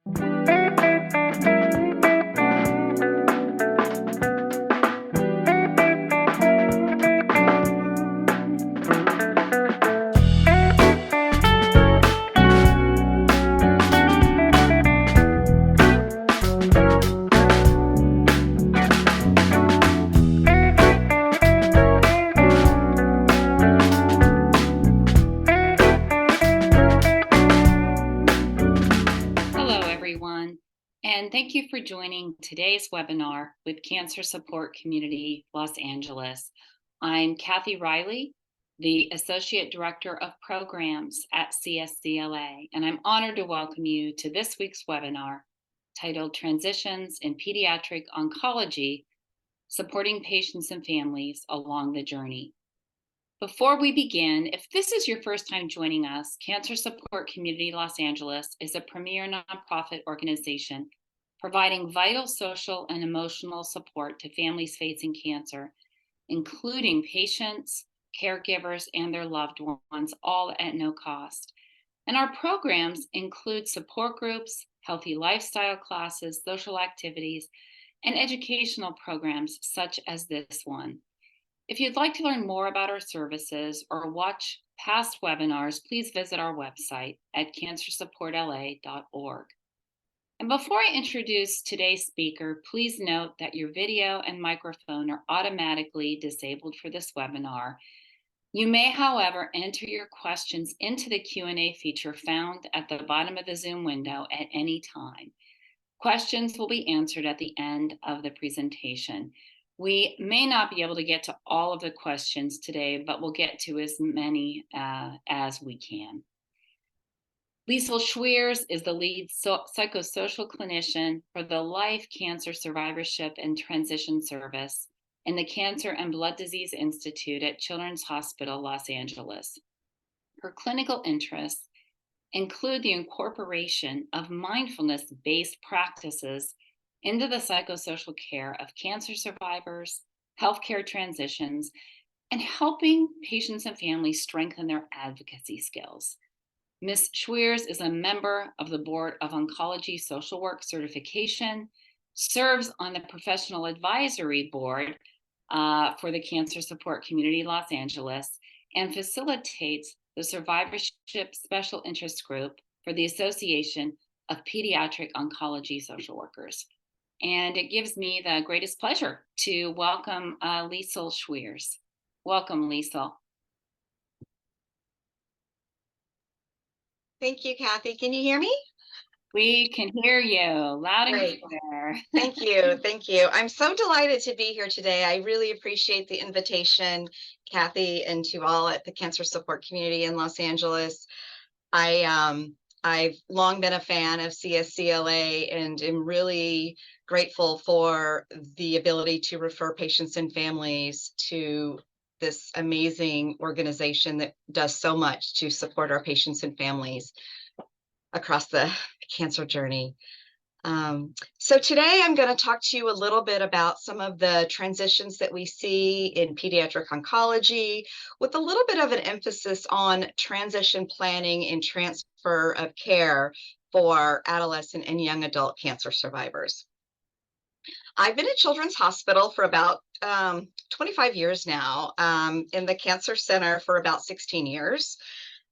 Hello, everyone, and thank you for joining today's webinar with Cancer Support Community Los Angeles. I'm Kathy Riley, the Associate Director of Programs at CSCLA, and I'm honored to welcome you to this week's webinar titled Transitions in Pediatric Oncology, Supporting Patients and Families Along the Journey. Before we begin, if this is your first time joining us, Cancer Support Community Los Angeles is a premier nonprofit organization providing vital social and emotional support to families facing cancer, including patients, caregivers, and their loved ones, all at no cost. And our programs include support groups, healthy lifestyle classes, social activities, and educational programs such as this one. If you'd like to learn more about our services or watch past webinars, please visit our website at cancersupportla.org. And before I introduce today's speaker, please note that your video and microphone are automatically disabled for this webinar. You may, however, enter your questions into the Q&A feature found at the bottom of the Zoom window at any time. Questions will be answered at the end of the presentation. We may not be able to get to all of the questions today, but we'll get to as many as we can. Lisl Schweers is the lead psychosocial clinician for the Life Cancer Survivorship and Transition Service in the Cancer and Blood Disease Institute at Children's Hospital, Los Angeles. Her clinical interests include the incorporation of mindfulness-based practices into the psychosocial care of cancer survivors, healthcare transitions, and helping patients and families strengthen their advocacy skills. Ms. Schweers is a member of the Board of Oncology Social Work Certification, serves on the Professional Advisory Board for the Cancer Support Community Los Angeles, and facilitates the Survivorship Special Interest Group for the Association of Pediatric Oncology Social Workers. And it gives me the greatest pleasure to welcome Lisl Schweers. Welcome, Lisl. Thank you, Kathy. Can you hear me? We can hear you loud and clear. Thank you. Thank you. I'm so delighted to be here today. I really appreciate the invitation, Kathy, and to all at the Cancer Support Community in Los Angeles. I've long been a fan of CSCLA and am really grateful for the ability to refer patients and families to this amazing organization that does so much to support our patients and families across the cancer journey. So today I'm going to talk to you a little bit about some of the transitions that we see in pediatric oncology, with a little bit of an emphasis on transition planning and transfer of care for adolescent and young adult cancer survivors. I've been at Children's Hospital for about 25 years now, in the Cancer Center for about 16 years.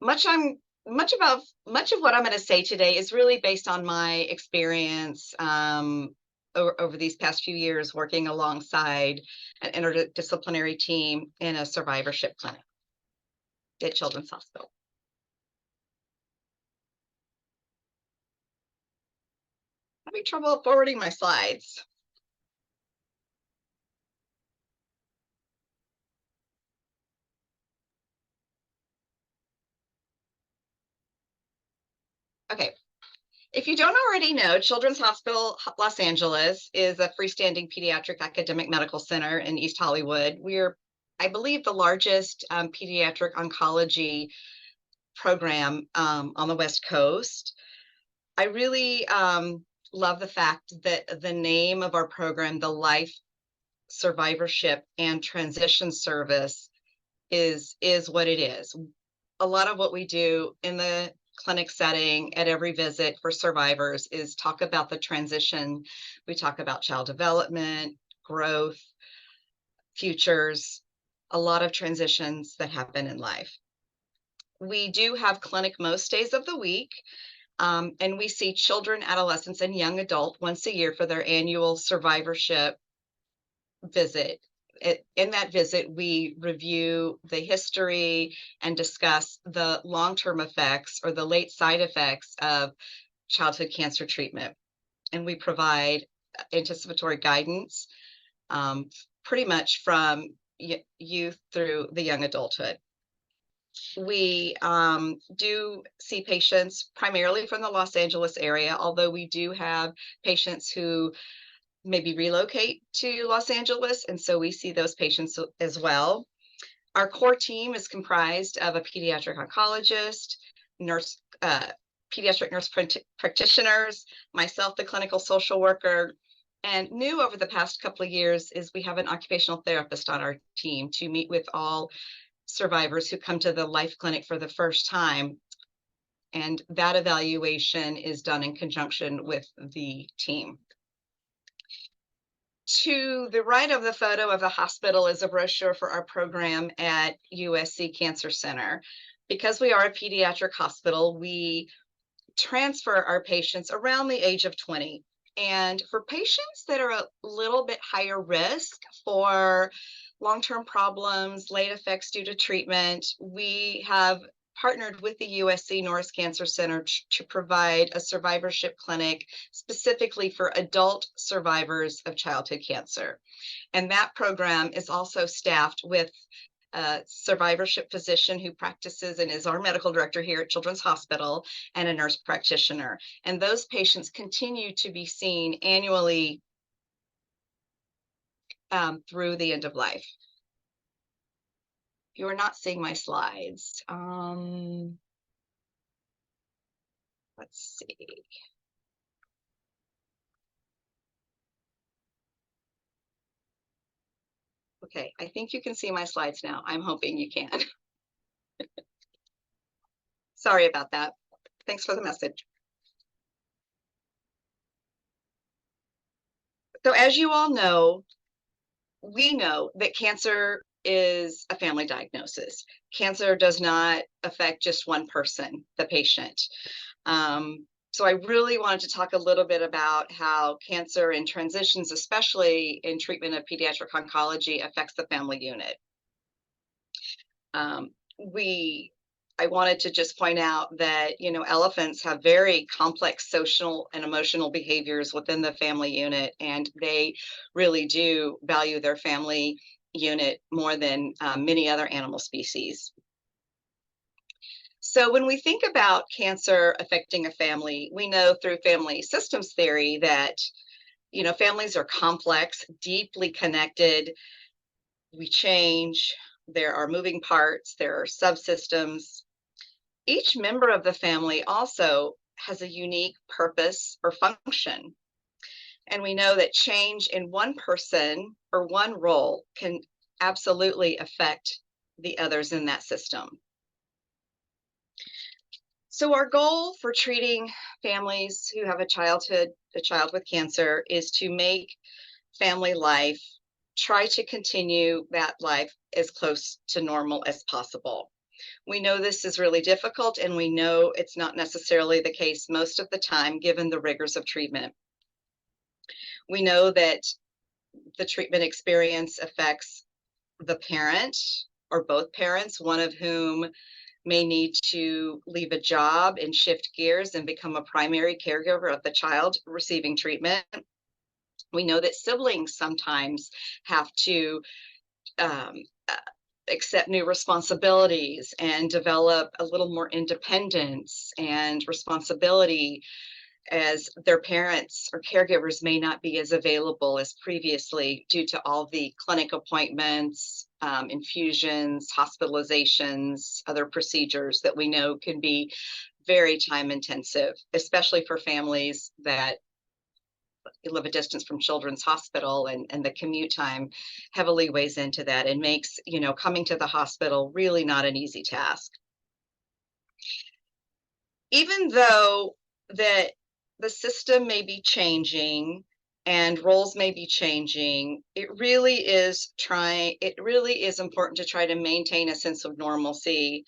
Much of what I'm going to say today is really based on my experience over these past few years working alongside an interdisciplinary team in a survivorship clinic at Children's Hospital. Having trouble forwarding my slides. Okay. If you don't already know, Children's Hospital Los Angeles is a freestanding pediatric academic medical center in East Hollywood. We're, I believe, the largest pediatric oncology program on the West Coast. I really love the fact that the name of our program, the Life Survivorship and Transition Service, is what it is. A lot of what we do in the clinic setting at every visit for survivors is talk about the transition. We talk about child development, growth, futures, a lot of transitions that happen in life. We do have clinic most days of the week, and we see children, adolescents, and young adult once a year for their annual survivorship visit. In that visit, we review the history and discuss the long-term effects or the late side effects of childhood cancer treatment. And we provide anticipatory guidance pretty much from youth through the young adulthood. We do see patients primarily from the Los Angeles area, although we do have patients who maybe relocate to Los Angeles, and so we see those patients as well. Our core team is comprised of a pediatric oncologist, nurse, pediatric nurse practitioners, myself, the clinical social worker, and new over the past couple of years is we have an occupational therapist on our team to meet with all survivors who come to the Life Clinic for the first time. And that evaluation is done in conjunction with the team. To the right of the photo of the hospital is a brochure for our program at USC Cancer Center. Because we are a pediatric hospital, we transfer our patients around the age of 20. And for patients that are a little bit higher risk for long-term problems, late effects due to treatment, we have partnered with the USC Norris Cancer Center to provide a survivorship clinic specifically for adult survivors of childhood cancer. And that program is also staffed with a survivorship physician who practices and is our medical director here at Children's Hospital, and a nurse practitioner. And those patients continue to be seen annually through the end of life. You are not seeing my slides. Let's see. Okay, I think you can see my slides now. I'm hoping you can. Sorry about that. Thanks for the message. So as you all know, we know that cancer is a family diagnosis. Cancer does not affect just one person, the patient. So I really wanted to talk a little bit about how cancer and transitions, especially in treatment of pediatric oncology, affects the family unit. I wanted to just point out that, elephants have very complex social and emotional behaviors within the family unit, and they really do value their family unit more than many other animal species. So when we think about cancer affecting a family, we know through family systems theory that, families are complex, deeply connected. We change, there are moving parts, there are subsystems. Each member of the family also has a unique purpose or function. And we know that change in one person or one role can absolutely affect the others in that system. So our goal for treating families who have a child with cancer is to make family life, try to continue that life as close to normal as possible. We know this is really difficult, and we know it's not necessarily the case most of the time, given the rigors of treatment. We know that the treatment experience affects the parent or both parents, one of whom may need to leave a job and shift gears and become a primary caregiver of the child receiving treatment. We know that siblings sometimes have to accept new responsibilities and develop a little more independence and responsibility, as their parents or caregivers may not be as available as previously due to all the clinic appointments, infusions, hospitalizations, other procedures that we know can be very time intensive, especially for families that live a distance from Children's Hospital, and the commute time heavily weighs into that and makes, coming to the hospital really not an easy task. even though that the system may be changing and roles may be changing, it really is important to try to maintain a sense of normalcy,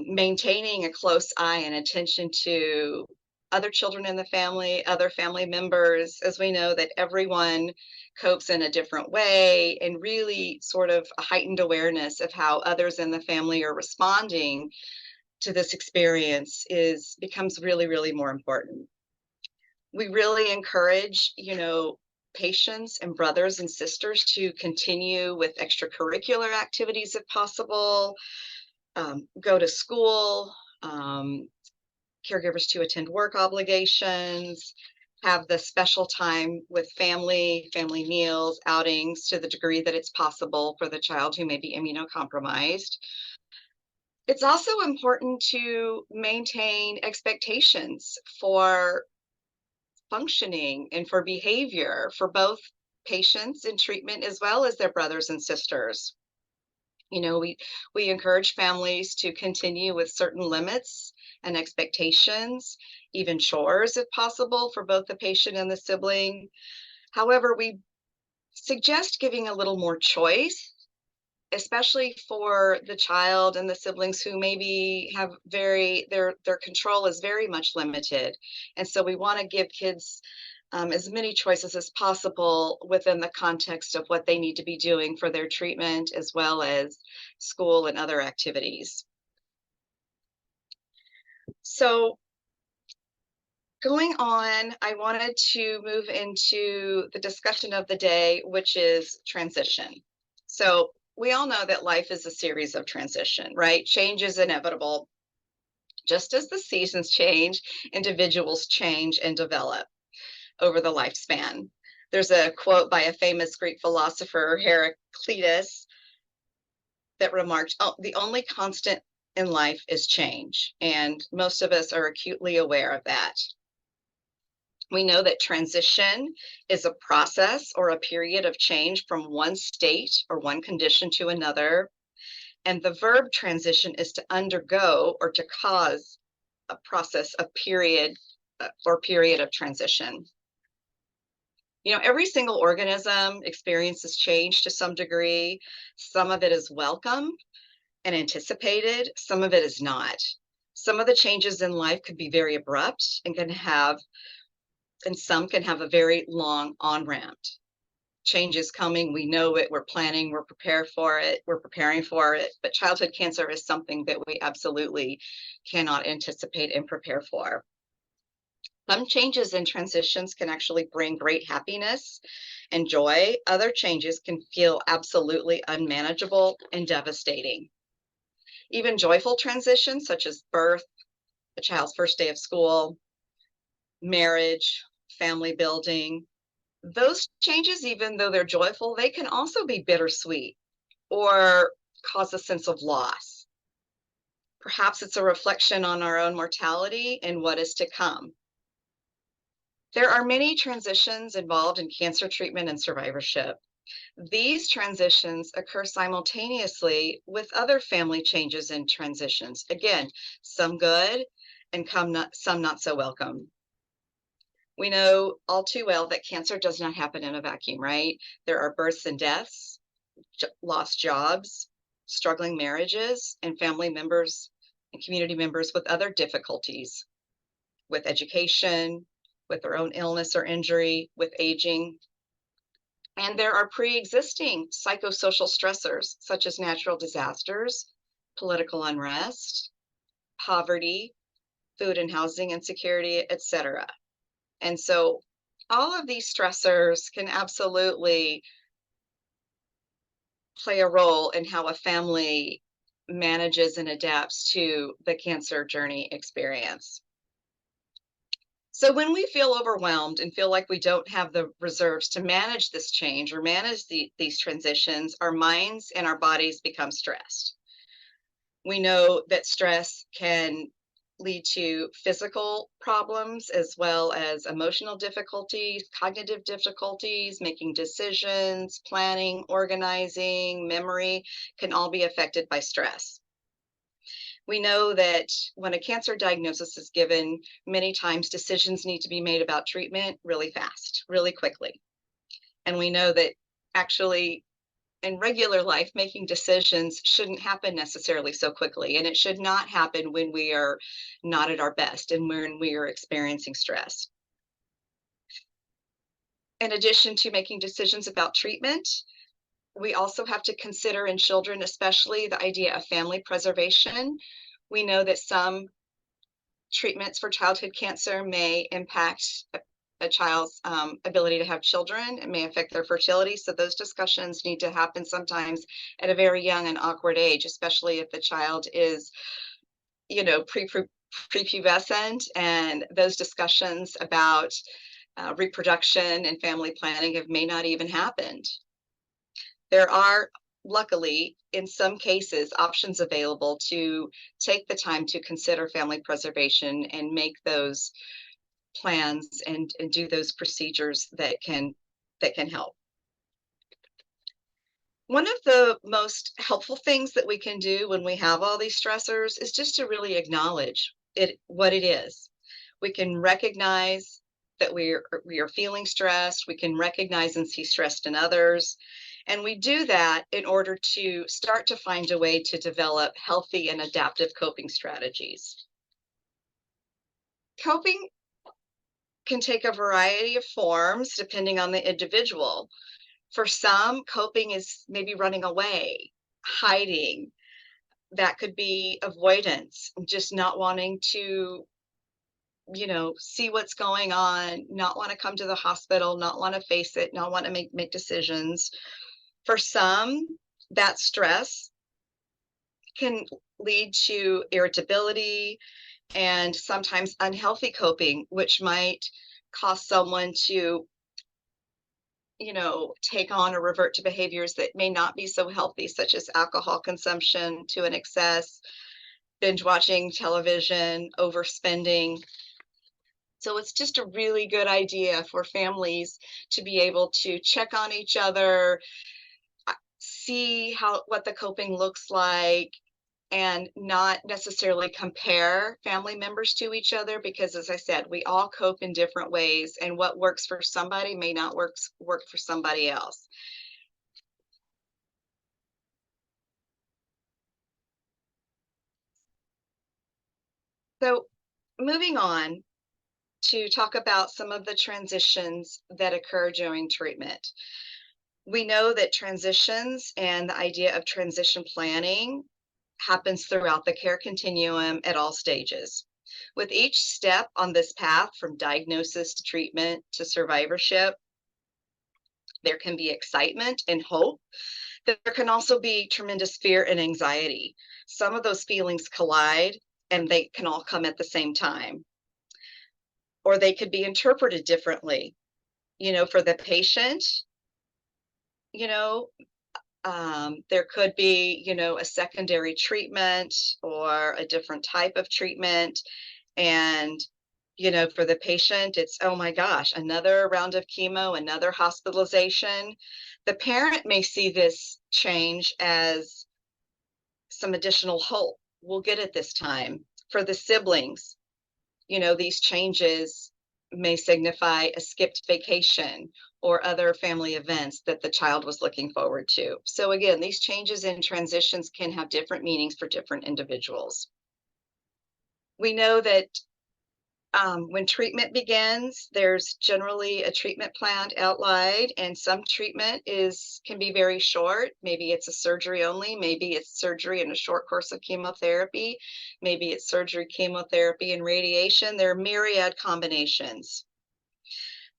maintaining a close eye and attention to other children in the family, other family members, as we know that everyone copes in a different way, and really sort of a heightened awareness of how others in the family are responding to this experience is becomes really, really more important. We really encourage, patients and brothers and sisters to continue with extracurricular activities if possible, go to school, caregivers to attend work obligations, have the special time with family meals, outings to the degree that it's possible for the child who may be immunocompromised. It's also important to maintain expectations for functioning and for behavior for both patients in treatment as well as their brothers and sisters. We encourage families to continue with certain limits and expectations, even chores if possible, for both the patient and the sibling. However, we suggest giving a little more choice, especially for the child and the siblings who maybe have their control is very much limited. And so we want to give kids as many choices as possible within the context of what they need to be doing for their treatment, as well as school and other activities. So going on, I wanted to move into the discussion of the day, which is transition. So we all know that life is a series of transition, right? Change is inevitable. Just as the seasons change, individuals change and develop over the lifespan. There's a quote by a famous Greek philosopher, Heraclitus, that remarked, "Oh, the only constant in life is change." And most of us are acutely aware of that. We know that transition is a process or a period of change from one state or one condition to another. And the verb transition is to undergo or to cause a process, a period or period of transition. Every single organism experiences change to some degree. Some of it is welcome and anticipated, some of it is not. Some of the changes in life could be very abrupt and some can have a very long on-ramp. Change is coming, we know it, we're planning, we're prepared for it, we're preparing for it, but childhood cancer is something that we absolutely cannot anticipate and prepare for. Some changes and transitions can actually bring great happiness and joy. Other changes can feel absolutely unmanageable and devastating. Even joyful transitions, such as birth, a child's first day of school, marriage, family building, those changes, even though they're joyful, they can also be bittersweet or cause a sense of loss. Perhaps it's a reflection on our own mortality and what is to come. There are many transitions involved in cancer treatment and survivorship. These transitions occur simultaneously with other family changes and transitions. Again, some good and some not so welcome. We know all too well that cancer does not happen in a vacuum, right? There are births and deaths, lost jobs, struggling marriages, and family members and community members with other difficulties, with education, with their own illness or injury, with aging. And there are pre-existing psychosocial stressors, such as natural disasters, political unrest, poverty, food and housing insecurity, etc. And so all of these stressors can absolutely play a role in how a family manages and adapts to the cancer journey experience. So when we feel overwhelmed and feel like we don't have the reserves to manage this change or manage these transitions, our minds and our bodies become stressed. We know that stress can lead to physical problems as well as emotional difficulties, cognitive difficulties, making decisions, planning, organizing, memory can all be affected by stress. We know that when a cancer diagnosis is given, many times decisions need to be made about treatment really fast, really quickly. And we know that actually in regular life, making decisions shouldn't happen necessarily so quickly. And it should not happen when we are not at our best and when we are experiencing stress. In addition to making decisions about treatment, we also have to consider in children, especially the idea of family preservation. We know that some treatments for childhood cancer may impact a child's ability to have children. It may affect their fertility. So those discussions need to happen sometimes at a very young and awkward age, especially if the child is, prepubescent, and those discussions about reproduction and family planning may not even happened. There are, luckily, in some cases, options available to take the time to consider family preservation and make those plans and do those procedures that can help. One of the most helpful things that we can do when we have all these stressors is just to really acknowledge what it is. We can recognize that we are feeling stressed. We can recognize and see stress in others. And we do that in order to start to find a way to develop healthy and adaptive coping strategies. Coping can take a variety of forms depending on the individual. For some, coping is maybe running away, hiding. That could be avoidance, just not wanting to, see what's going on, not want to come to the hospital, not want to face it, not want to make decisions. For some, that stress can lead to irritability and sometimes unhealthy coping, which might cause someone to take on or revert to behaviors that may not be so healthy, such as alcohol consumption to an excess, binge watching television, overspending. So it's just a really good idea for families to be able to check on each other, see what the coping looks like, and not necessarily compare family members to each other, because as I said, we all cope in different ways, and what works for somebody may not work for somebody else. So moving on to talk about some of the transitions that occur during treatment. We know that transitions and the idea of transition planning happens throughout the care continuum at all stages. With each step on this path, from diagnosis to treatment to survivorship, there can be excitement and hope. There can also be tremendous fear and anxiety. Some of those feelings collide and they can all come at the same time. Or they could be interpreted differently. For the patient, you know, there could be, a secondary treatment or a different type of treatment. And, for the patient, it's, oh my gosh, another round of chemo, another hospitalization. The parent may see this change as some additional hope. We'll get it this time. For the siblings, these changes may signify a skipped vacation or other family events that the child was looking forward to. So again, these changes and transitions can have different meanings for different individuals. We know that when treatment begins, there's generally a treatment plan outlined, and some treatment can be very short. Maybe it's a surgery only, maybe it's surgery and a short course of chemotherapy, maybe it's surgery, chemotherapy, and radiation. There are myriad combinations.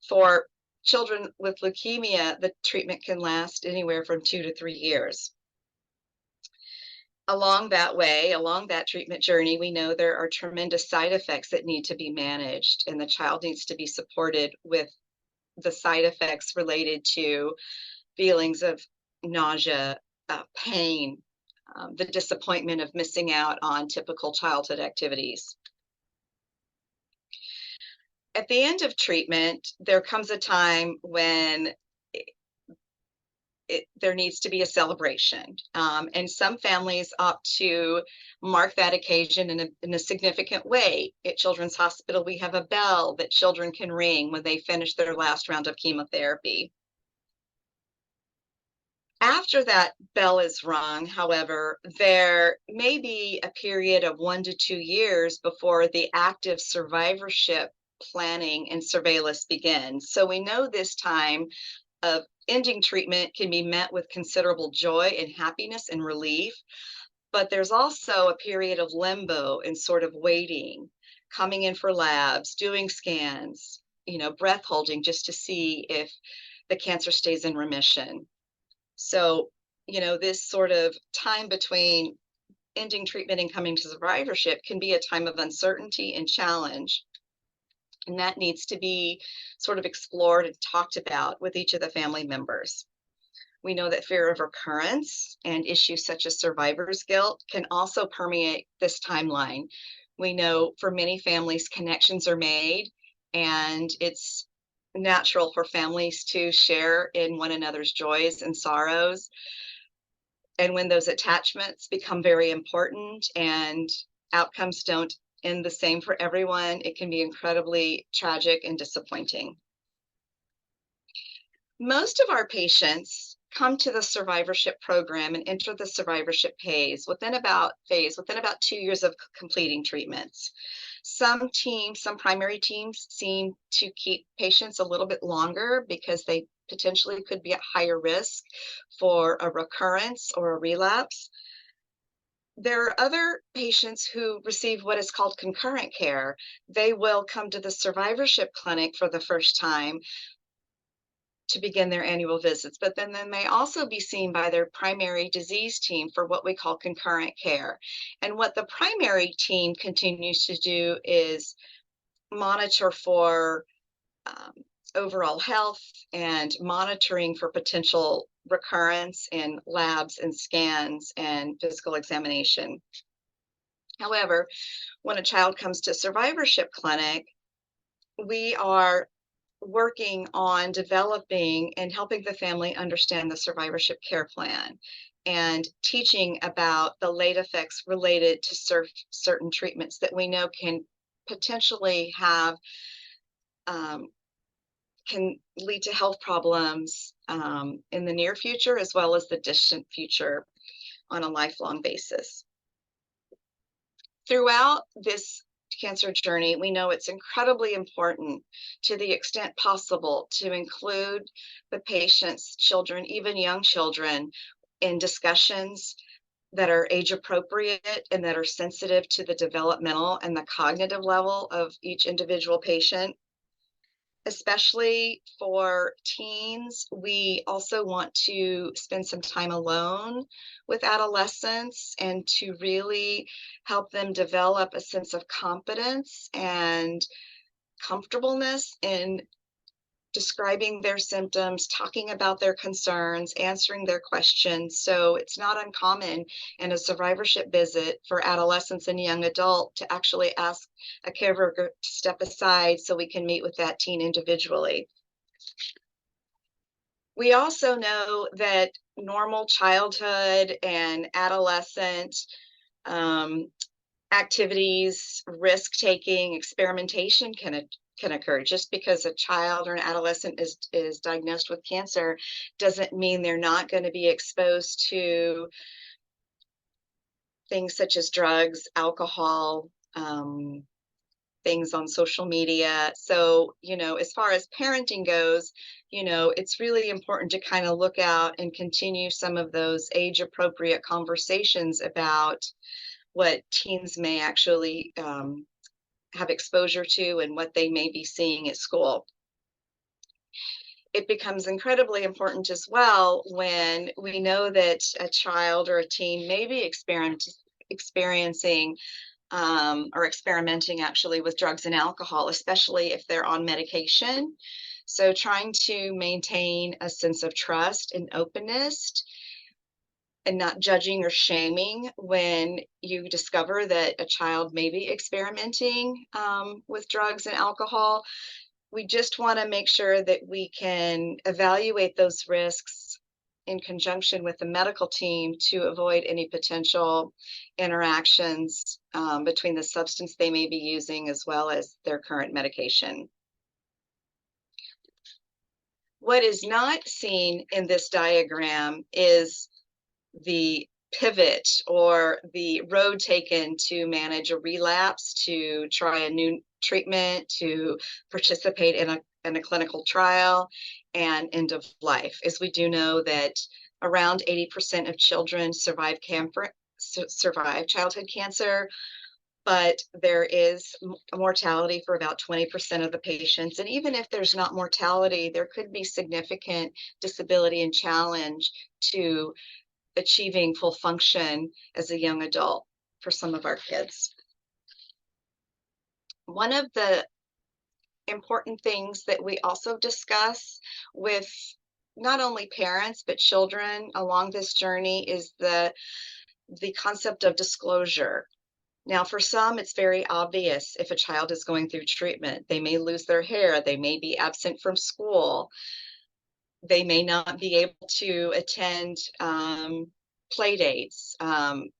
For children with leukemia, the treatment can last anywhere from 2 to 3 years. Along that treatment journey, we know there are tremendous side effects that need to be managed, and the child needs to be supported with the side effects related to feelings of nausea, pain, the disappointment of missing out on typical childhood activities. At the end of treatment, there comes a time when there needs to be a celebration. And some families opt to mark that occasion in a significant way. At Children's Hospital, we have a bell that children can ring when they finish their last round of chemotherapy. After that bell is rung, however, there may be a period of 1 to 2 years before the active survivorship planning and surveillance begins. So we know this time of ending treatment can be met with considerable joy and happiness and relief, but there's also a period of limbo and sort of waiting, coming in for labs, doing scans, breath holding just to see if the cancer stays in remission. So, this sort of time between ending treatment and coming to survivorship can be a time of uncertainty and challenge. And that needs to be sort of explored and talked about with each of the family members. We know that fear of recurrence and issues such as survivor's guilt can also permeate this timeline. We know for many families, connections are made, and it's natural for families to share in one another's joys and sorrows. And when those attachments become very important and outcomes don't end the same for everyone, it can be incredibly tragic and disappointing. Most of our patients come to the survivorship program and enter the survivorship phase within about 2 years of completing treatments. Some primary teams seem to keep patients a little bit longer because they potentially could be at higher risk for a recurrence or a relapse. There are other patients who receive what is called concurrent care. They will come to the survivorship clinic for the first time to begin their annual visits, but then they may also be seen by their primary disease team for what we call concurrent care. And what the primary team continues to do is monitor for overall health and monitoring for potential recurrence in labs and scans and physical examination. However, when a child comes to survivorship clinic, we are working on developing and helping the family understand the survivorship care plan and teaching about the late effects related to certain treatments that we know can potentially have can lead to health problems in the near future as well as the distant future on a lifelong basis. Throughout this cancer journey, we know it's incredibly important, to the extent possible, to include the patient's children, even young children, in discussions that are age appropriate and that are sensitive to the developmental and the cognitive level of each individual patient. Especially for teens, we also want to spend some time alone with adolescents and to really help them develop a sense of competence and comfortableness in describing their symptoms, talking about their concerns, answering their questions. So it's not uncommon in a survivorship visit for adolescents and young adult to actually ask a caregiver to step aside so we can meet with that teen individually. We also know that normal childhood and adolescent activities, risk-taking, experimentation can occur. Just because a child or an adolescent is diagnosed with cancer doesn't mean they're not going to be exposed to things such as drugs, alcohol, things on social media. So, as far as parenting goes, it's really important to kind of look out and continue some of those age-appropriate conversations about what teens may actually have exposure to and what they may be seeing at school. It becomes incredibly important as well when we know that a child or a teen may be experiencing or experimenting actually with drugs and alcohol, especially if they're on medication. So trying to maintain a sense of trust and openness and not judging or shaming when you discover that a child may be experimenting with drugs and alcohol. We just want to make sure that we can evaluate those risks in conjunction with the medical team to avoid any potential interactions between the substance they may be using as well as their current medication. What is not seen in this diagram is the pivot or the road taken to manage a relapse, to try a new treatment, to participate in a clinical trial, and end of life. As we do know that around 80% of children survive childhood cancer, but there is a mortality for about 20% of the patients. And even if there's not mortality, there could be significant disability and challenge to achieving full function as a young adult for some of our kids. One of the important things that we also discuss with not only parents but children along this journey is the concept of disclosure. Now, for some, it's very obvious if a child is going through treatment. They may lose their hair, they may be absent from school, they may not be able to attend play dates, attend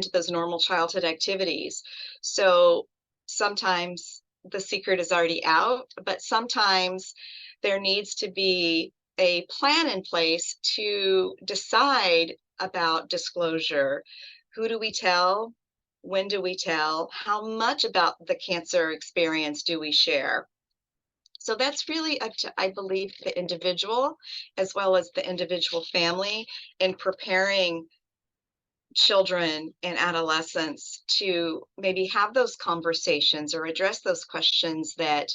to those normal childhood activities. So sometimes the secret is already out, but sometimes there needs to be a plan in place to decide about disclosure. Who do we tell? When do we tell? How much about the cancer experience do we share? So that's really up to, I believe, the individual as well as the individual family in preparing children and adolescents to maybe have those conversations or address those questions that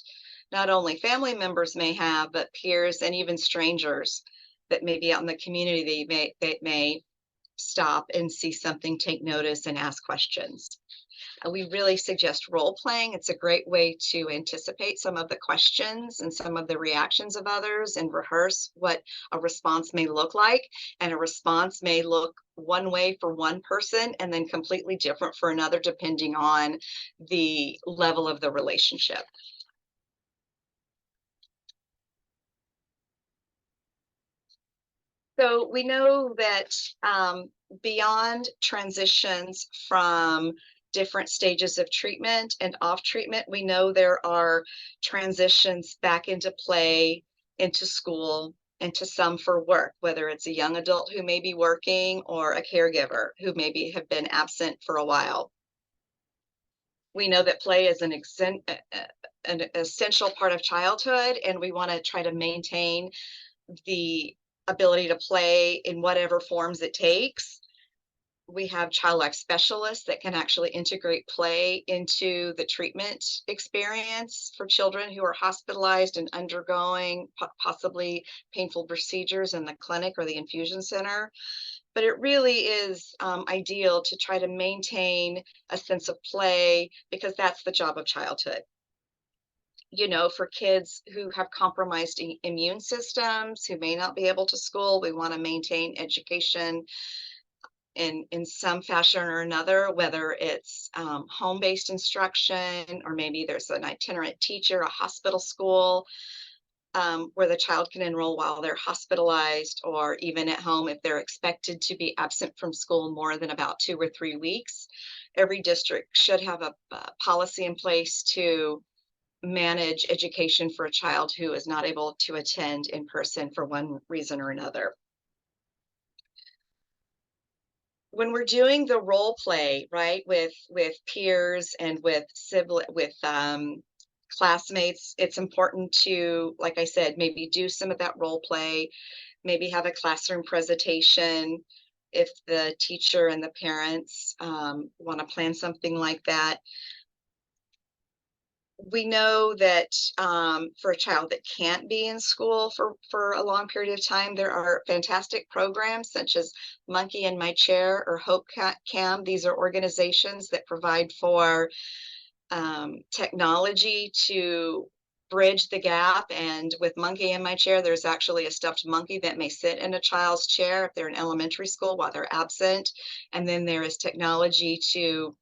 not only family members may have, but peers and even strangers that may be out in the community. They may stop and see something, take notice, and ask questions. We really suggest role playing. It's a great way to anticipate some of the questions and some of the reactions of others and rehearse what a response may look like. And a response may look one way for one person and then completely different for another, depending on the level of the relationship. So we know that beyond transitions from different stages of treatment and off treatment, we know there are transitions back into play, into school, into some for work, whether it's a young adult who may be working or a caregiver who maybe have been absent for a while. We know that play is an essential part of childhood, and we want to try to maintain the ability to play in whatever forms it takes. We have child life specialists that can actually integrate play into the treatment experience for children who are hospitalized and undergoing possibly painful procedures in the clinic or the infusion center. But it really is ideal to try to maintain a sense of play, because that's the job of childhood. For kids who have compromised immune systems, who may not be able to school, we want to maintain education in some fashion or another, whether it's home-based instruction, or maybe there's an itinerant teacher, a hospital school, where the child can enroll while they're hospitalized, or even at home if they're expected to be absent from school more than about 2 or 3 weeks. Every district should have a policy in place to manage education for a child who is not able to attend in person for one reason or another. When we're doing the role play, right, with peers and with classmates, it's important to, like I said, maybe do some of that role play, maybe have a classroom presentation if the teacher and the parents want to plan something like that. We know that for a child that can't be in school for a long period of time, there are fantastic programs such as Monkey in My Chair or Hope Cam. These are organizations that provide for technology to bridge the gap. And with Monkey in My Chair, there's actually a stuffed monkey that may sit in a child's chair if they're in elementary school while they're absent. And then there is technology to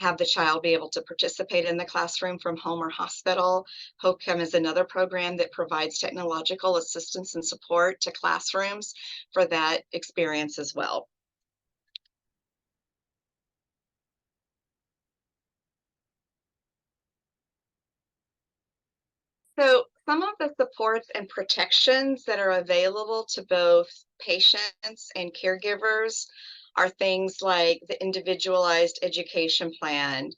have the child be able to participate in the classroom from home or hospital. HOCUM is another program that provides technological assistance and support to classrooms for that experience as well. So some of the supports and protections that are available to both patients and caregivers are things like the individualized education plan.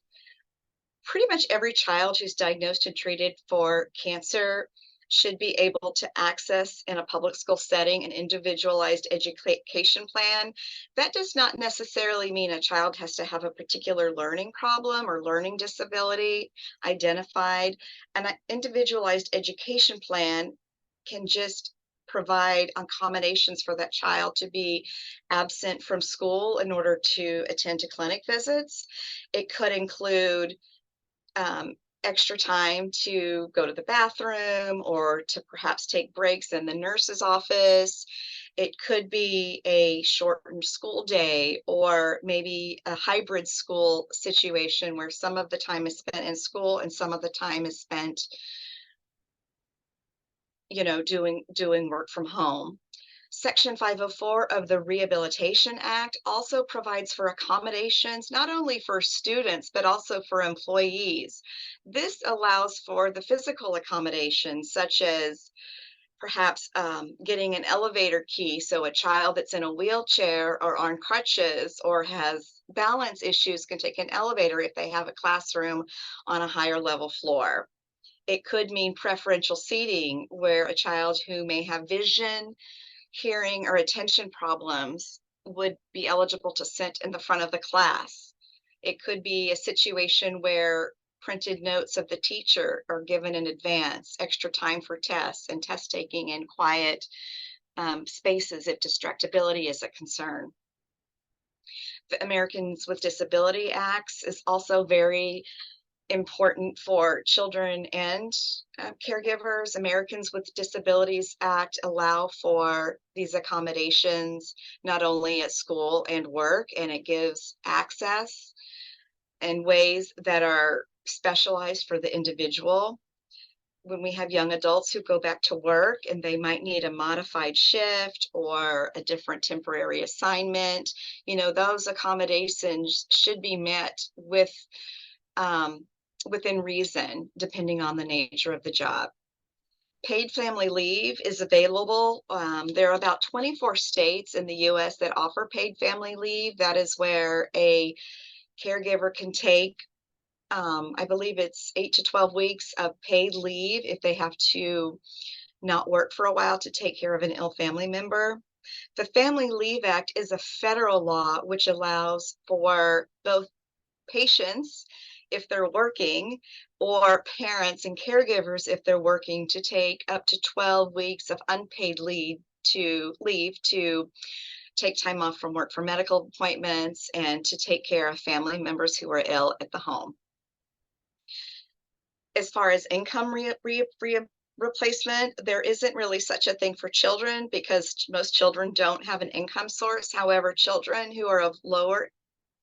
Pretty much every child who's diagnosed and treated for cancer should be able to access in a public school setting an individualized education plan. That does not necessarily mean a child has to have a particular learning problem or learning disability identified. An individualized education plan can just provide accommodations for that child to be absent from school in order to attend to clinic visits. It could include um, extra time to go to the bathroom or to perhaps take breaks in the nurse's office. It could be a shortened school day or maybe a hybrid school situation where some of the time is spent in school and some of the time is spent, doing work from home. Section 504 of the Rehabilitation Act also provides for accommodations, not only for students, but also for employees. This allows for the physical accommodations, such as perhaps getting an elevator key so a child that's in a wheelchair or on crutches or has balance issues can take an elevator if they have a classroom on a higher level floor. It could mean preferential seating where a child who may have vision, hearing, or attention problems would be eligible to sit in the front of the class. It could be a situation where printed notes of the teacher are given in advance, extra time for tests and test taking in quiet spaces if distractibility is a concern. The Americans with Disability Acts is also very important for children and caregivers. Americans with Disabilities Act allow for these accommodations not only at school and work, and it gives access in ways that are specialized for the individual. When we have young adults who go back to work and they might need a modified shift or a different temporary assignment, those accommodations should be met um, within reason, depending on the nature of the job. Paid family leave is available. There are about 24 states in the US that offer paid family leave. That is where a caregiver can take, I believe it's 8 to 12 weeks of paid leave if they have to not work for a while to take care of an ill family member. The Family Leave Act is a federal law which allows for both patients if they're working or parents and caregivers if they're working to take up to 12 weeks of unpaid leave to take time off from work for medical appointments and to take care of family members who are ill at the home. As far as income replacement, there isn't really such a thing for children because most children don't have an income source. However, children who are of lower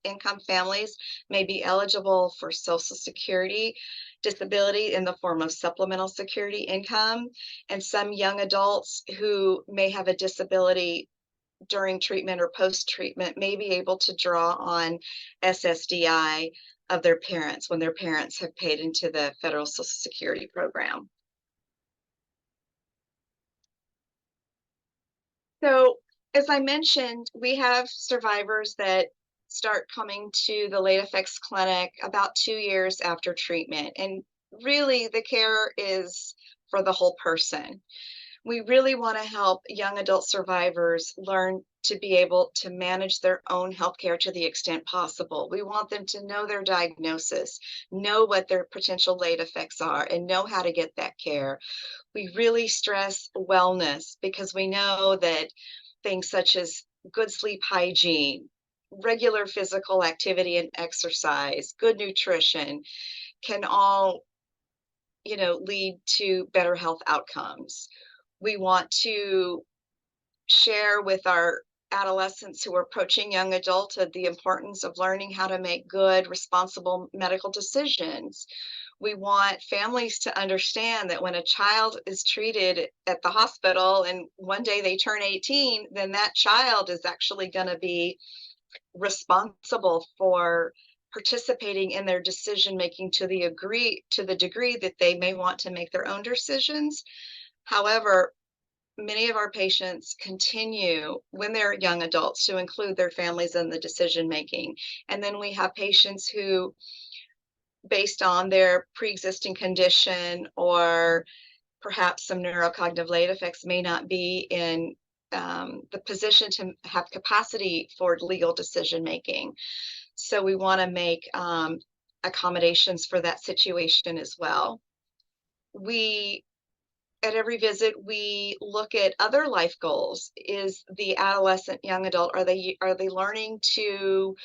income families may be eligible for Social Security disability in the form of supplemental security income, and some young adults who may have a disability during treatment or post-treatment may be able to draw on SSDI of their parents when their parents have paid into the federal Social Security program. So, as I mentioned, we have survivors that start coming to the late effects clinic about 2 years after treatment. And really, the care is for the whole person. We really want to help young adult survivors learn to be able to manage their own healthcare to the extent possible. We want them to know their diagnosis, know what their potential late effects are, and know how to get that care. We really stress wellness because we know that things such as good sleep hygiene, regular physical activity and exercise, good nutrition can all, lead to better health outcomes. We want to share with our adolescents who are approaching young adulthood the importance of learning how to make good, responsible medical decisions. We want families to understand that when a child is treated at the hospital and one day they turn 18, then that child is actually going to be responsible for participating in their decision making to the degree that they may want to make their own decisions. However, many of our patients continue when they're young adults to include their families in the decision making. And then we have patients who, based on their pre-existing condition or perhaps some neurocognitive late effects, may not be in the position to have capacity for legal decision making. So we want to make accommodations for that situation as well. We At every visit, we look at other life goals. Is the adolescent, young adult, are they learning to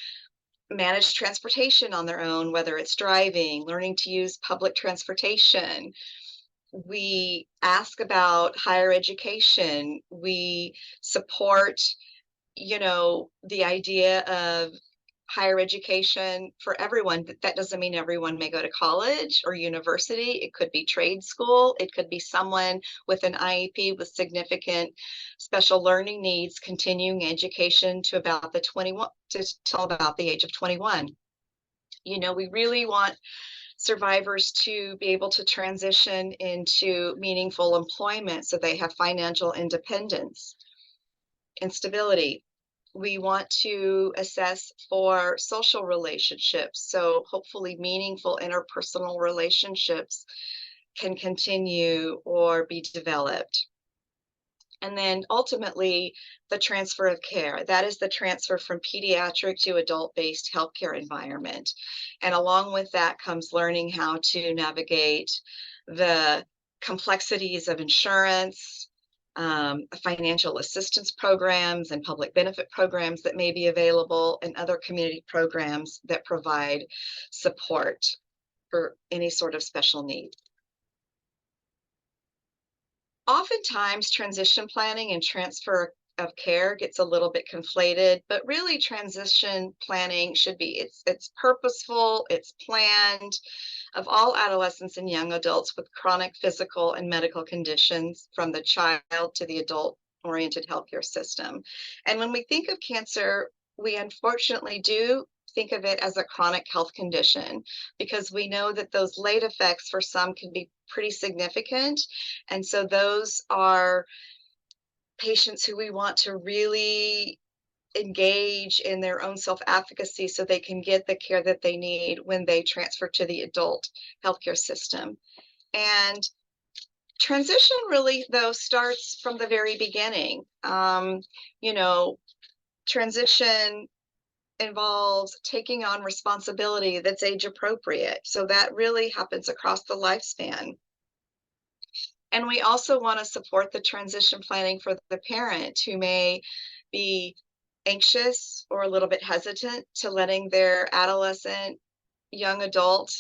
manage transportation on their own, whether it's driving, learning to use public transportation? We ask about higher education. We support, the idea of higher education for everyone. That doesn't mean everyone may go to college or university. It could be trade school. It could be someone with an IEP with significant special learning needs, continuing education to about the 21 to till about the age of 21. We really want survivors to be able to transition into meaningful employment so they have financial independence and stability. We want to assess for social relationships. So hopefully meaningful interpersonal relationships can continue or be developed. And then ultimately, the transfer of care. That is the transfer from pediatric to adult-based healthcare environment. And along with that comes learning how to navigate the complexities of insurance, financial assistance programs and public benefit programs that may be available, and other community programs that provide support for any sort of special need. Oftentimes, transition planning and transfer of care gets a little bit conflated, but really transition planning should be, it's purposeful, it's planned, of all adolescents and young adults with chronic physical and medical conditions, from the child to the adult oriented healthcare system. And when we think of cancer, we unfortunately do think of it as a chronic health condition, because we know that those late effects for some can be pretty significant. And so those are patients who we want to really engage in their own self-advocacy so they can get the care that they need when they transfer to the adult healthcare system. And transition really, though, starts from the very beginning. Transition involves taking on responsibility that's age appropriate. So that really happens across the lifespan. And we also want to support the transition planning for the parent who may be anxious or a little bit hesitant to letting their adolescent, young adult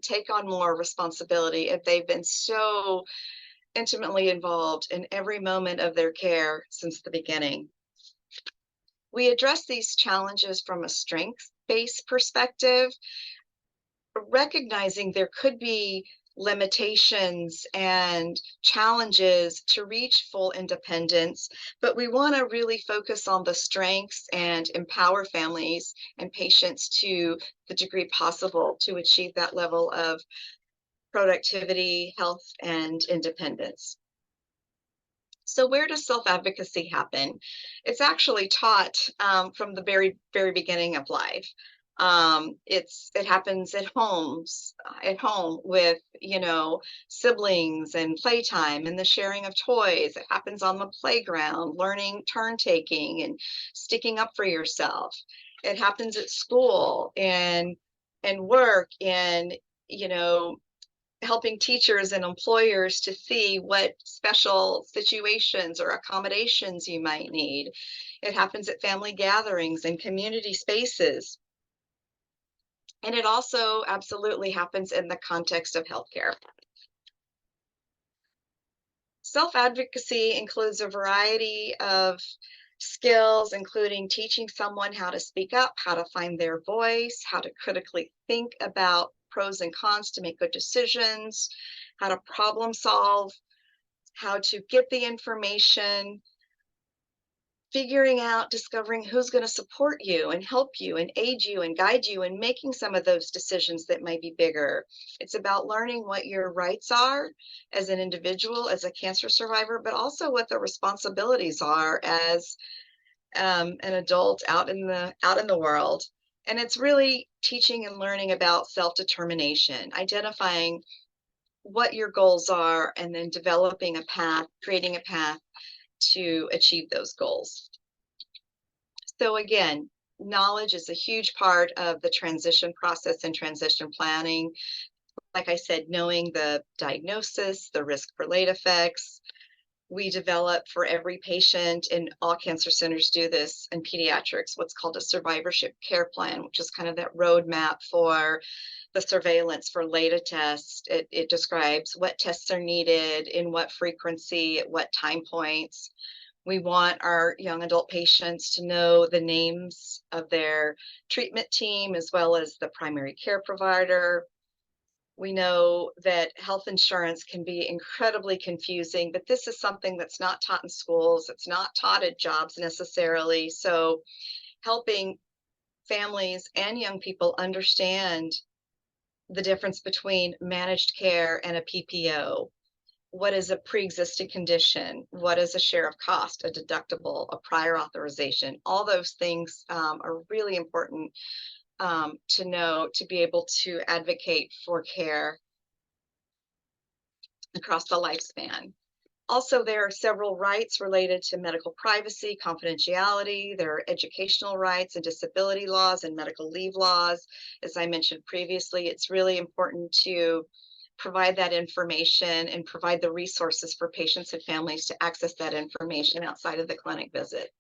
take on more responsibility if they've been so intimately involved in every moment of their care since the beginning. We address these challenges from a strengths-based perspective, recognizing there could be limitations and challenges to reach full independence, but we want to really focus on the strengths and empower families and patients to the degree possible to achieve that level of productivity, health, and independence. So where does self-advocacy happen? It's actually taught from the very, very beginning of life. It happens at home with, siblings and playtime and the sharing of toys. It happens on the playground, learning turn taking and sticking up for yourself. It happens at school and work and, helping teachers and employers to see what special situations or accommodations you might need. It happens at family gatherings and community spaces. And it also absolutely happens in the context of healthcare. Self-advocacy includes a variety of skills, including teaching someone how to speak up, how to find their voice, how to critically think about pros and cons to make good decisions, how to problem solve, how to get the information, figuring out, discovering who's going to support you and help you and aid you and guide you in making some of those decisions that might be bigger. It's about learning what your rights are as an individual, as a cancer survivor, but also what the responsibilities are as an adult out in the world. And it's really teaching and learning about self-determination, identifying what your goals are, and then developing a path, creating a path to achieve those goals. So again, knowledge is a huge part of the transition process and transition planning. Like I said, knowing the diagnosis, the risk for late effects. We develop for every patient, and all cancer centers do this in pediatrics, what's called a survivorship care plan, which is kind of that roadmap for the surveillance for later tests. It describes what tests are needed, in what frequency, at what time points. We want our young adult patients to know the names of their treatment team as well as the primary care provider. We know that health insurance can be incredibly confusing, but this is something that's not taught in schools. It's not taught at jobs necessarily. So helping families and young people understand the difference between managed care and a PPO. What is a pre-existing condition? What is a share of cost, a deductible, a prior authorization? All those things are really important to know, to be able to advocate for care across the lifespan. Also, there are several rights related to medical privacy, confidentiality. There are educational rights and disability laws and medical leave laws. As I mentioned previously, it's really important to provide that information and provide the resources for patients and families to access that information outside of the clinic visit.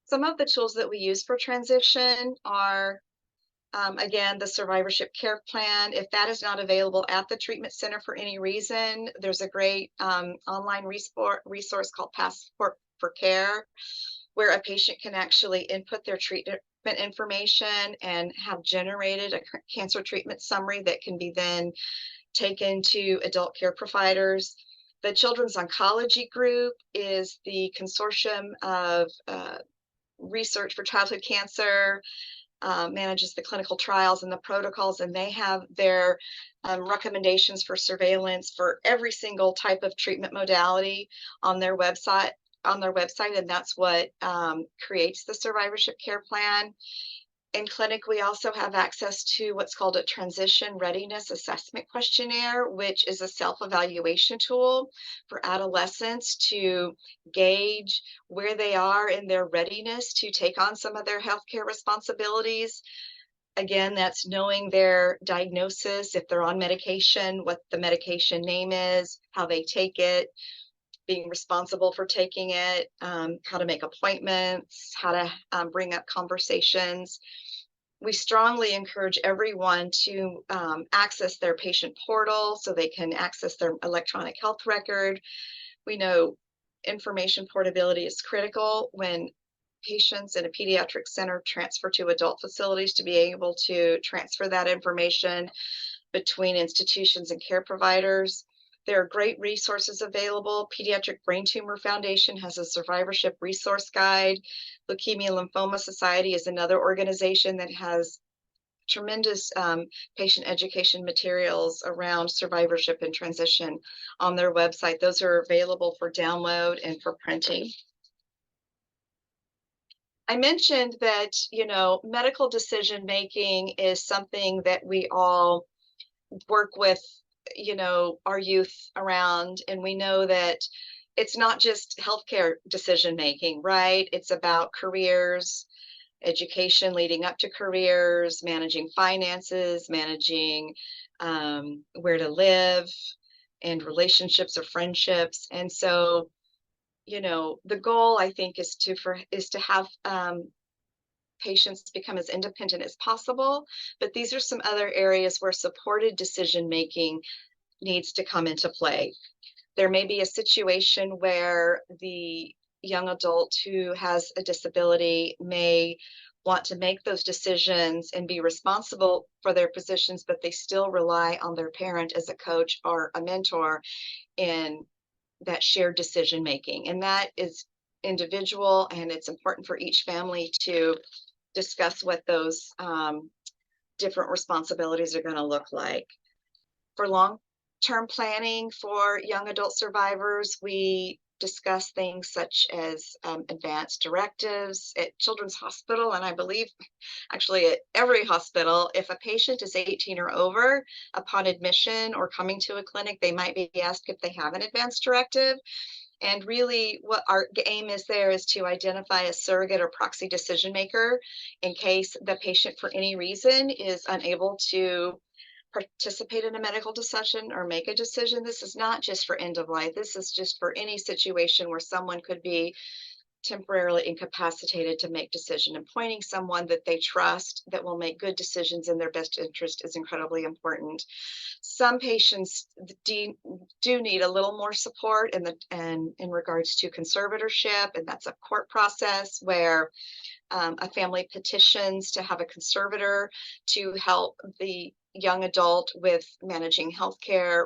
Some of the tools that we use for transition are, again, the survivorship care plan. If that is not available at the treatment center for any reason, there's a great online resource called Passport for Care, where a patient can actually input their treatment information and have generated a cancer treatment summary that can be then taken to adult care providers. The Children's Oncology Group is the consortium of research for childhood cancer, manages the clinical trials and the protocols, and they have their recommendations for surveillance for every single type of treatment modality on their website. And that's what creates the survivorship care plan. In clinic, we also have access to what's called a transition readiness assessment questionnaire, which is a self-evaluation tool for adolescents to gauge where they are in their readiness to take on some of their healthcare responsibilities. Again, that's knowing their diagnosis, if they're on medication, what the medication name is, how they take it, being responsible for taking it, how to make appointments, how to bring up conversations. We strongly encourage everyone to access their patient portal so they can access their electronic health record. We know information portability is critical when patients in a pediatric center transfer to adult facilities, to be able to transfer that information between institutions and care providers. There are great resources available. Pediatric Brain Tumor Foundation has a survivorship resource guide. Leukemia Lymphoma Society is another organization that has tremendous patient education materials around survivorship and transition on their website. Those are available for download and for printing. I mentioned that, medical decision making is something that we all work with, our youth around, and we know that it's not just healthcare decision making, right? It's about careers, education leading up to careers, managing finances, managing where to live, and relationships or friendships. And so, the goal, I think, is to have patients become as independent as possible. But these are some other areas where supported decision making needs to come into play. There may be a situation where the young adult who has a disability may want to make those decisions and be responsible for their positions, but they still rely on their parent as a coach or a mentor in that shared decision making. And that is individual, and it's important for each family to discuss what those different responsibilities are going to look like. For long-term planning for young adult survivors, we discuss things such as advanced directives at Children's Hospital, and I believe actually at every hospital. If a patient is 18 or over, upon admission or coming to a clinic, they might be asked if they have an advanced directive. And really, what our aim is there is to identify a surrogate or proxy decision maker in case the patient, for any reason, is unable to participate in a medical decision or make a decision. This is not just for end of life. This is just for any situation where someone could be temporarily incapacitated to make decision, and pointing someone that they trust that will make good decisions in their best interest is incredibly important. Some patients do need a little more support in regards to conservatorship, and that's a court process where a family petitions to have a conservator to help the young adult with managing healthcare,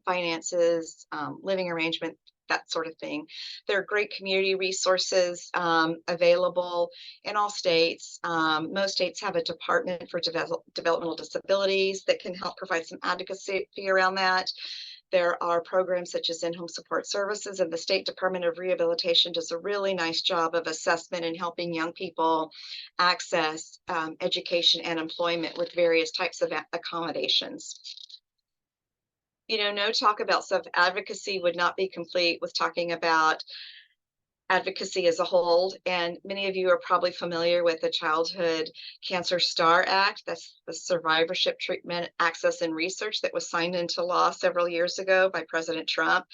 finances, living arrangement, that sort of thing. There are great community resources available in all states. Most states have a department for developmental disabilities that can help provide some advocacy around that. There are programs such as in-home support services, and the State Department of Rehabilitation does a really nice job of assessment and helping young people access education and employment with various types of accommodations. No talk about self-advocacy would not be complete with talking about advocacy as a whole. And many of you are probably familiar with the Childhood Cancer STAR Act. That's the Survivorship, Treatment, Access, and Research that was signed into law several years ago by President Trump.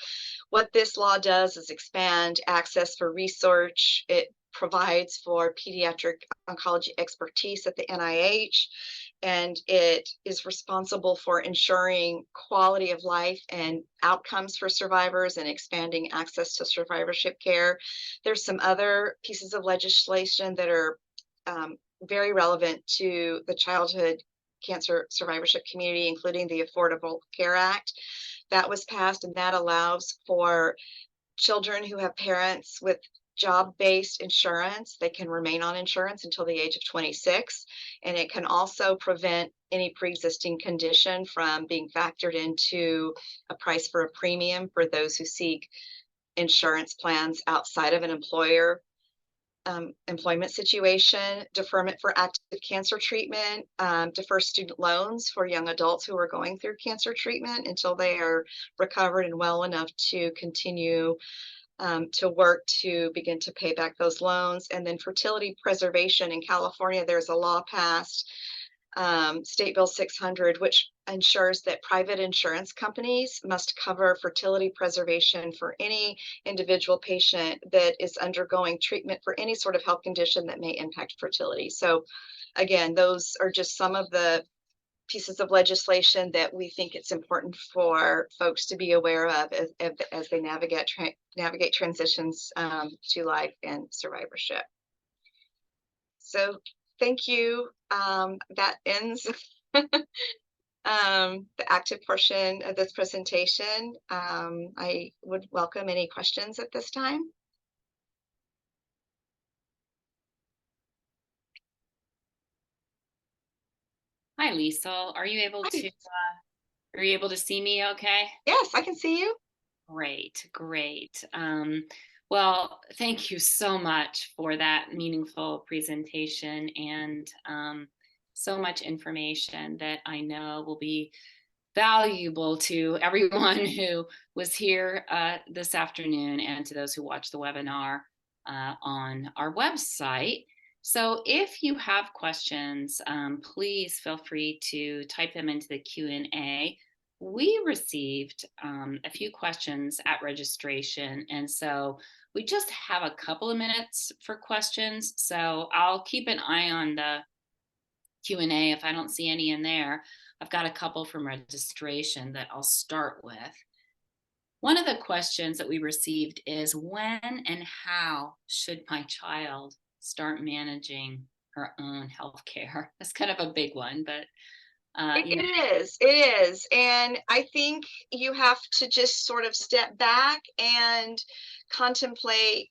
What this law does is expand access for research. It provides for pediatric oncology expertise at the NIH, and it is responsible for ensuring quality of life and outcomes for survivors and expanding access to survivorship care. There's some other pieces of legislation that are very relevant to the childhood cancer survivorship community, including the Affordable Care Act. That was passed, and that allows for children who have parents with job-based insurance. They can remain on insurance until the age of 26, and it can also prevent any pre-existing condition from being factored into a price for a premium for those who seek insurance plans outside of an employment situation. Deferment for active cancer treatment, defer student loans for young adults who are going through cancer treatment until they are recovered and well enough to continue to work to begin to pay back those loans. And then fertility preservation in California, there's a law passed, State Bill 600, which ensures that private insurance companies must cover fertility preservation for any individual patient that is undergoing treatment for any sort of health condition that may impact fertility. So again, those are just some of the pieces of legislation that we think it's important for folks to be aware of as they navigate transitions to life and survivorship. So thank you. That ends the active portion of this presentation. I would welcome any questions at this time. Hi, Lisl. Are you able to see me okay? Yes, I can see you. Great, great. Well, thank you so much for that meaningful presentation and so much information that I know will be valuable to everyone who was here this afternoon and to those who watched the webinar on our website. So if you have questions, please feel free to type them into the Q&A. We received a few questions at registration, and so we just have a couple of minutes for questions. So I'll keep an eye on the Q&A. If I don't see any in there, I've got a couple from registration that I'll start with. One of the questions that we received is when and how should my child start managing her own health care? That's kind of a big one, but It, you know, it is. And I think you have to just sort of step back and contemplate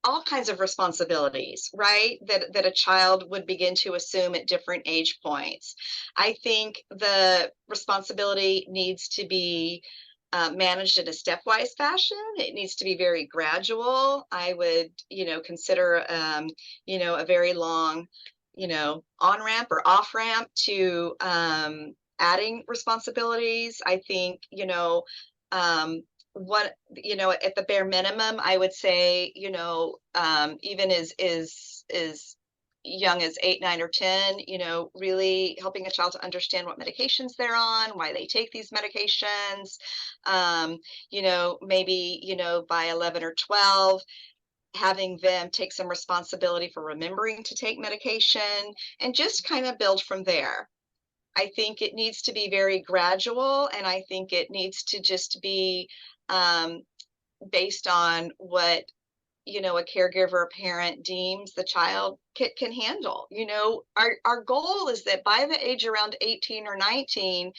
all kinds of responsibilities, right? That a child would begin to assume at different age points. I think the responsibility needs to be managed in a stepwise fashion. It needs to be very gradual. I would, consider, a very long, on ramp or off ramp to adding responsibilities. I think, what at the bare minimum, I would say, even is young as 8, 9, or 10, really helping a child to understand what medications they're on, why they take these medications. Maybe, by 11 or 12, having them take some responsibility for remembering to take medication and just kind of build from there. I think it needs to be very gradual, and I think it needs to just be um, based on what a caregiver, a parent deems the child can handle. Our goal is that by the age around 18 or 19,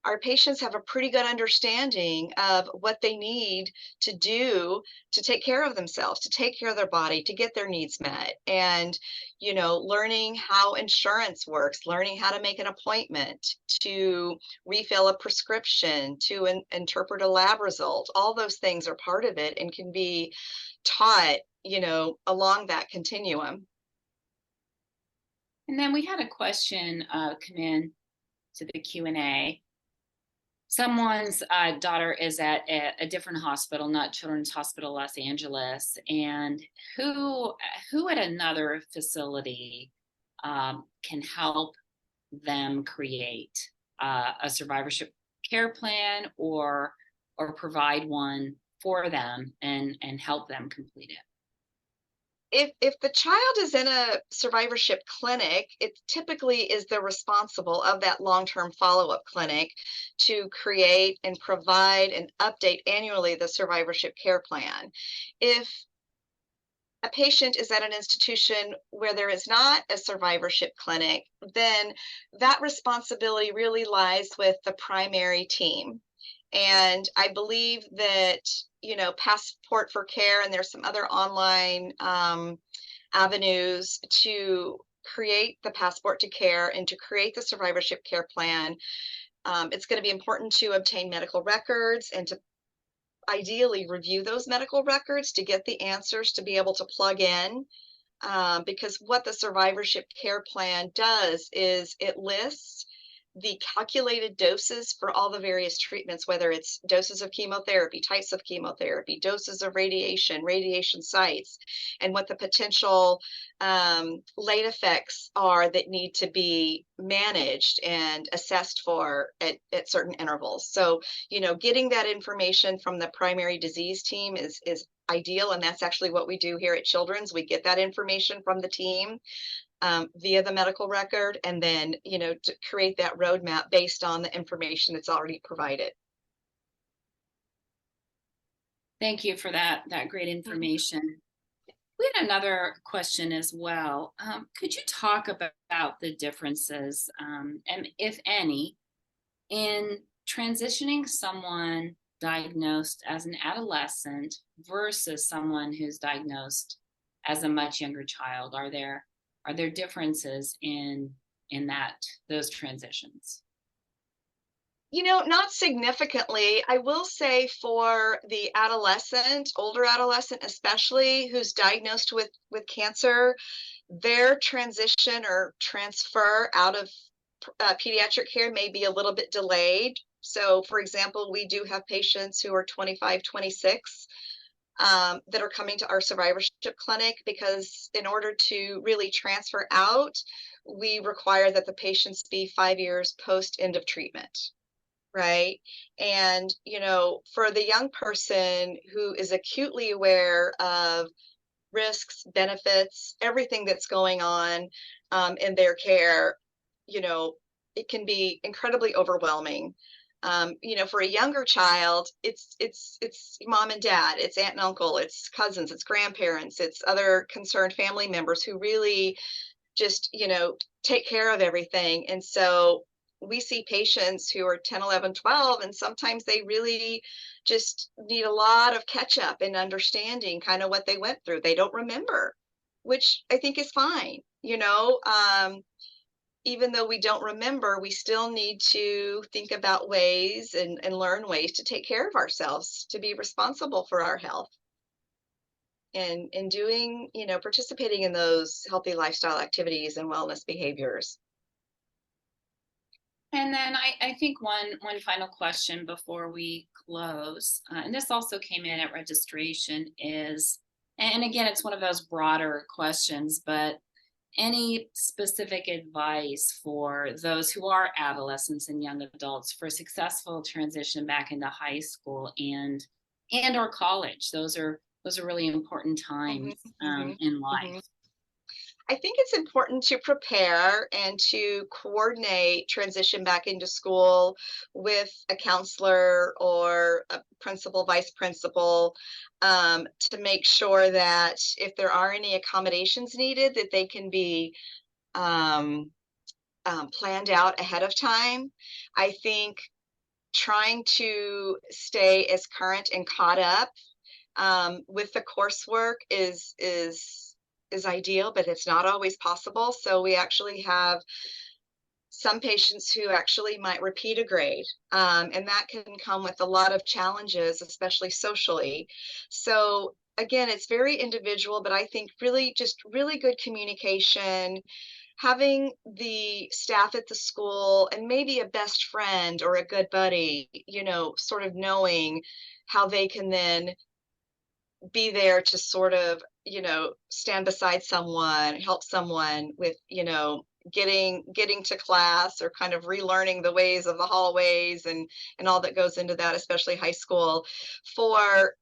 our patients have a pretty good understanding of what they need to do to take care of themselves, to take care of their body, to get their needs met. And, learning how insurance works, learning how to make an appointment, to refill a prescription, to interpret a lab result, all those things are part of it and can be taught, along that continuum. and then we had a question come in to the Q&A. Someone's daughter is at a different hospital, not Children's Hospital Los Angeles, and who at another facility can help them create a survivorship care plan or provide one for them and help them complete it. If the child is in a survivorship clinic, it typically is the responsible of that long-term follow-up clinic to create and provide and update annually the survivorship care plan. If a patient is at an institution where there is not a survivorship clinic, then that responsibility really lies with the primary team. And I believe that, Passport for Care, and there's some other online avenues to create the Passport to Care and to create the survivorship care plan. It's going to be important to obtain medical records and to ideally review those medical records to get the answers to be able to plug in. Because what the survivorship care plan does is it lists the calculated doses for all the various treatments, whether it's doses of chemotherapy, types of chemotherapy, doses of radiation, radiation sites, and what the potential late effects are that need to be managed and assessed for at certain intervals. So, getting that information from the primary disease team is ideal, and that's actually what we do here at Children's. We get that information from the team via the medical record, and then to create that roadmap based on the information that's already provided. Thank you for that great information. We had another question as well. Could you talk about the differences, and if any, in transitioning someone diagnosed as an adolescent versus someone who's diagnosed as a much younger child? Are there differences in those transitions? Not significantly. I will say for the adolescent, older adolescent especially, who's diagnosed with cancer, their transition or transfer out of pediatric care may be a little bit delayed. So, for example, we do have patients who are 25, 26 that are coming to our survivorship clinic because in order to really transfer out, we require that the patients be 5 years post end of treatment. Right. And, for the young person who is acutely aware of risks, benefits, everything that's going on in their care, it can be incredibly overwhelming. For a younger child, it's mom and dad, it's aunt and uncle, it's cousins, it's grandparents, it's other concerned family members who really just, take care of everything. And so we see patients who are 10, 11, 12, and sometimes they really just need a lot of catch up and understanding kind of what they went through. They don't remember, which I think is fine. Even though we don't remember, we still need to think about ways and learn ways to take care of ourselves, to be responsible for our health and doing, participating in those healthy lifestyle activities and wellness behaviors. And then I think one final question before we close, and this also came in at registration, is, and again, it's one of those broader questions, but any specific advice for those who are adolescents and young adults for successful transition back into high school and or college? Those are really important Mhm, times mhm, in mhm. life. I think it's important to prepare and to coordinate transition back into school with a counselor or a principal, vice principal, to make sure that if there are any accommodations needed, that they can be um, planned out ahead of time. I think trying to stay as current and caught up with the coursework is ideal, but it's not always possible. So we actually have some patients who actually might repeat a grade, and that can come with a lot of challenges, especially socially. So again, it's very individual, but I think really just really good communication, having the staff at the school and maybe a best friend or a good buddy, sort of knowing how they can then be there to sort of, stand beside someone, help someone with, getting to class or kind of relearning the ways of the hallways and all that goes into that, especially high school. For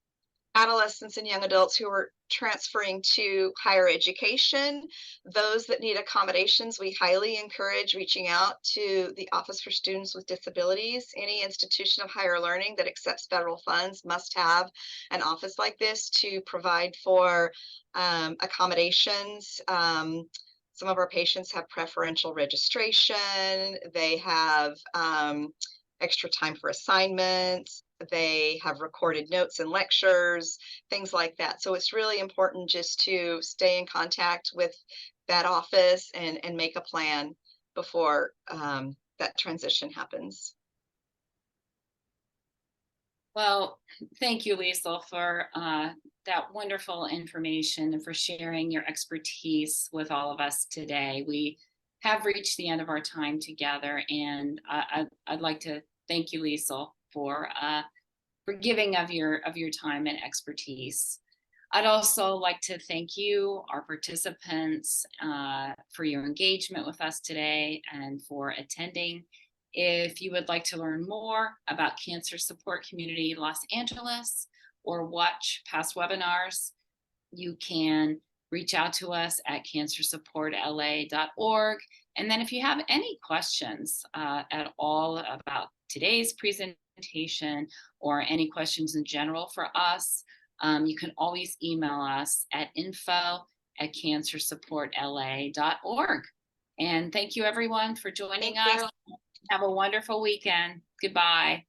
adolescents and young adults who are transferring to higher education, those that need accommodations, we highly encourage reaching out to the Office for Students with Disabilities. Any institution of higher learning that accepts federal funds must have an office like this to provide for accommodations. Some of our patients have preferential registration. They have extra time for assignments. They have recorded notes and lectures, things like that. So it's really important just to stay in contact with that office and make a plan before that transition happens. Well, thank you, Lisl, for that wonderful information and for sharing your expertise with all of us today. We have reached the end of our time together, and I'd like to thank you, Lisl, for giving of your time and expertise. I'd also like to thank you, our participants, for your engagement with us today and for attending. If you would like to learn more about Cancer Support Community Los Angeles or watch past webinars, you can reach out to us at cancersupportla.org. And then if you have any questions at all about today's presentation or any questions in general for us, you can always email us at info@cancersupportla.org. And thank you everyone for joining Thank us. you. Have a wonderful weekend. Goodbye.